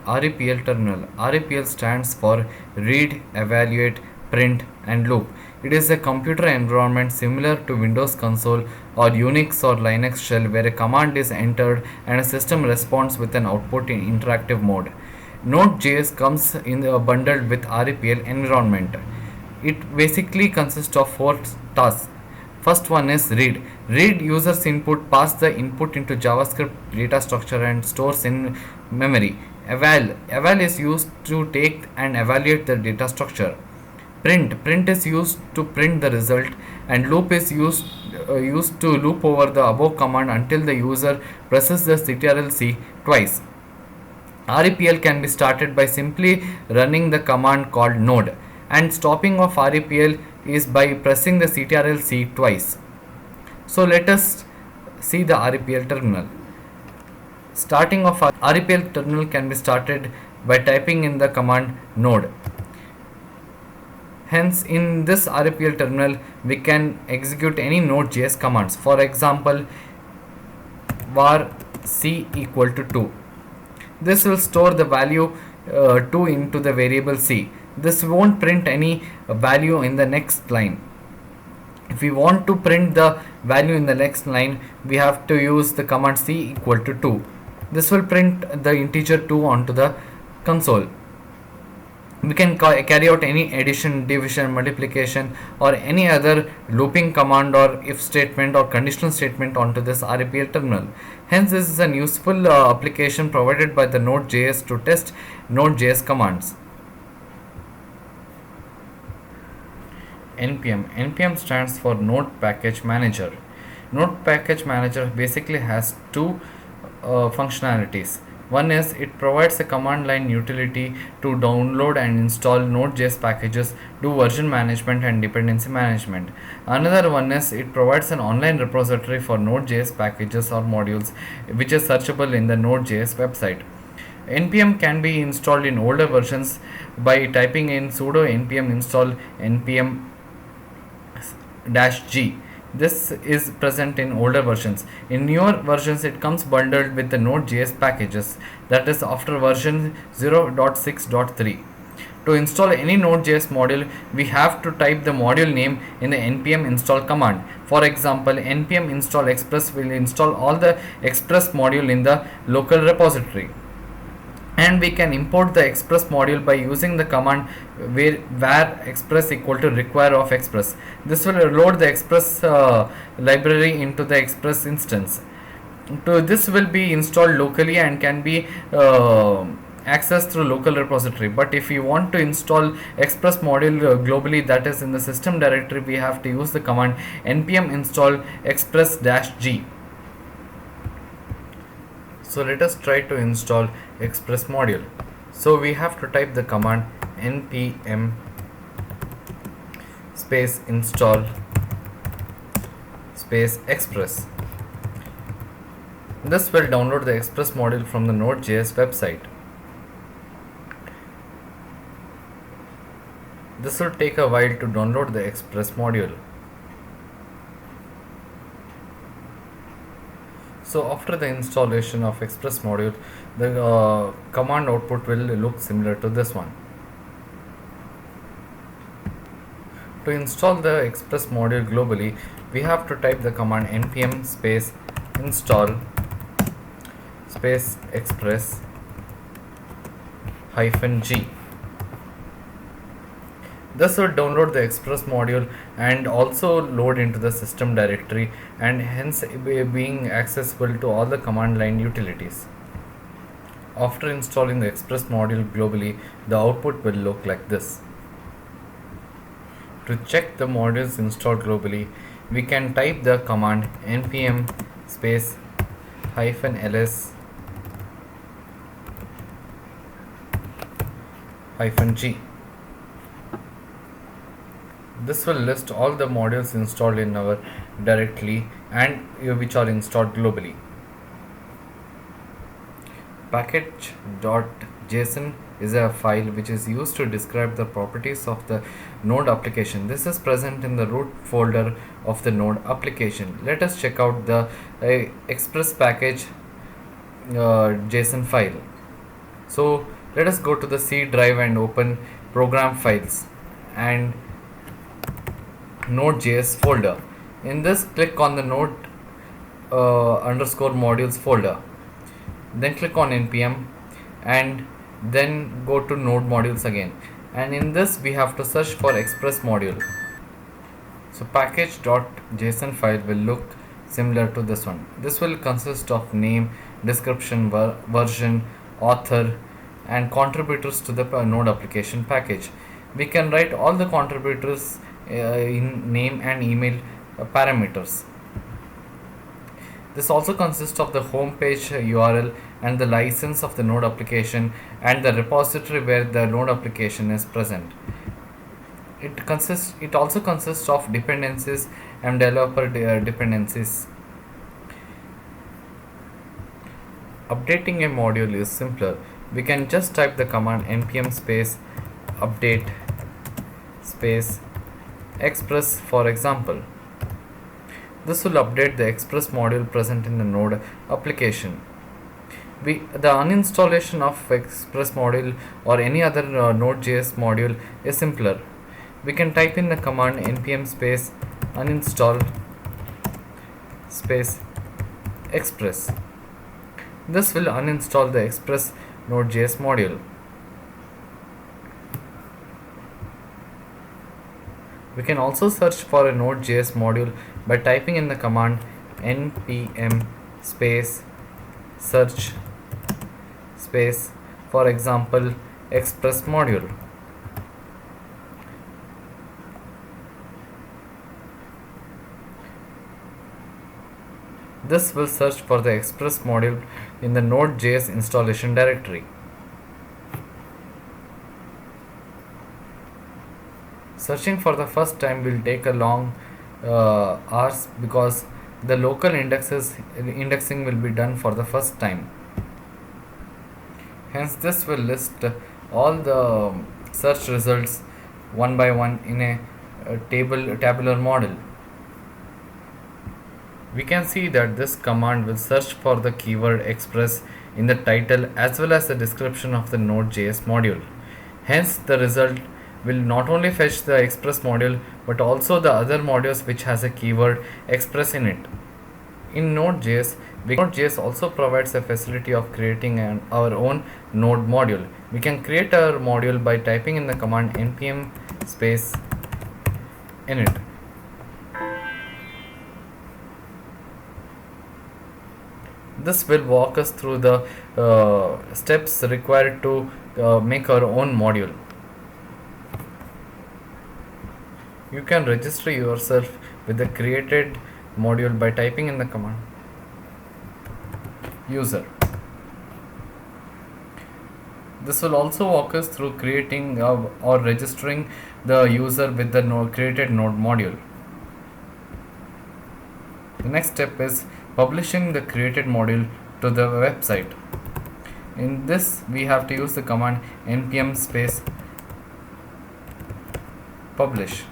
REPL terminal. REPL stands for Read, Evaluate, Print and Loop. It is a computer environment similar to Windows console or Unix or Linux shell where a command is entered and a system responds with an output in interactive mode. Node.js comes in bundled with REPL environment. It basically consists of four tasks. First one is read. Read user's input, pass the input into JavaScript data structure and stores in memory. Eval is used to take and evaluate the data structure. Print is used to print the result, and loop is used to loop over the above command until the user presses the ctrl-c twice. REPL can be started by simply running the command called node, and stopping of REPL is by pressing the ctrl-c twice. So let us see the REPL terminal. Starting of REPL terminal can be started by typing in the command node. Hence, in this REPL terminal, we can execute any Node.js commands. For example, var c equal to 2. This will store the value 2 into the variable c. This won't print any value in the next line. If we want to print the value in the next line, we have to use the command c equal to 2. This will print the integer 2 onto the console. We can carry out any addition, division, multiplication or any other looping command or if statement or conditional statement onto this REPL terminal. Hence, this is a useful application provided by the Node.js to test Node.js commands. NPM stands for Node Package Manager. Node Package Manager basically has two functionalities. One is it provides a command line utility to download and install Node.js packages, do version management and dependency management. Another one is it provides an online repository for Node.js packages or modules which is searchable in the Node.js website. NPM can be installed in older versions by typing in sudo npm install npm-g. This is present in older versions. In newer versions, it comes bundled with the Node.js packages, that is after version 0.6.3. To install any Node.js module, we have to type the module name in the npm install command. For example, npm install express will install all the express module in the local repository. And we can import the express module by using the command var express equal to require of express. This will load the express library into the express instance. This will be installed locally and can be accessed through local repository. But if you want to install express module globally, that is in the system directory, we have to use the command npm install express-g. So let us try to install express module. So we have to type the command npm space install space express. This will download the express module from the Node.js website. This will take a while to download the express module. So after the installation of express module, the command output will look similar to this one. To install the express module globally, we have to type the command npm space install space express -g. This will download the express module and also load into the system directory, and hence being accessible to all the command line utilities. After installing the express module globally, the output will look like this. To check the modules installed globally, we can type the command npm space -ls -g. This will list all the modules installed in our directory and which are installed globally. Package.json is a file which is used to describe the properties of the node application. This is present in the root folder of the node application. Let us check out the express package JSON file. So let us go to the C drive and open program files and Node.js folder. In this, click on the node underscore modules folder. Then click on npm and then go to node modules again. And in this, we have to search for express module. So package.json file will look similar to this one. This will consist of name, description, version, author, and contributors to the node application package. We can write all the contributors in name and email parameters. This also consists of the home page URL and the license of the node application and the repository where the node application is present. It also consists of dependencies and developer dependencies. Updating a module is simpler. We can just type the command npm space update space express, for example. This will update the express module present in the node application. The uninstallation of express module or any other node.js module is simpler. We can type in the command npm space uninstall space express. This will uninstall the express node.js module. We can also search for a node.js module by typing in the command npm space search space, for example, express module. This will search for the express module in the node.js installation directory. Searching for the first time will take a long hours because the local indexing will be done for the first time. Hence, this will list all the search results one by one in a tabular model. We can see that this command will search for the keyword express in the title as well as the description of the node.js module. Hence, the result will not only fetch the express module but also the other modules which has a keyword express in it. In Node.js, Node.js also provides a facility of creating our own node module. We can create our module by typing in the command npm space init. This will walk us through the steps required to make our own module. You can register yourself with the created module by typing in the command user. This will also walk us through creating or registering the user with the created node module. The next step is publishing the created module to the website. In this, we have to use the command npm space publish.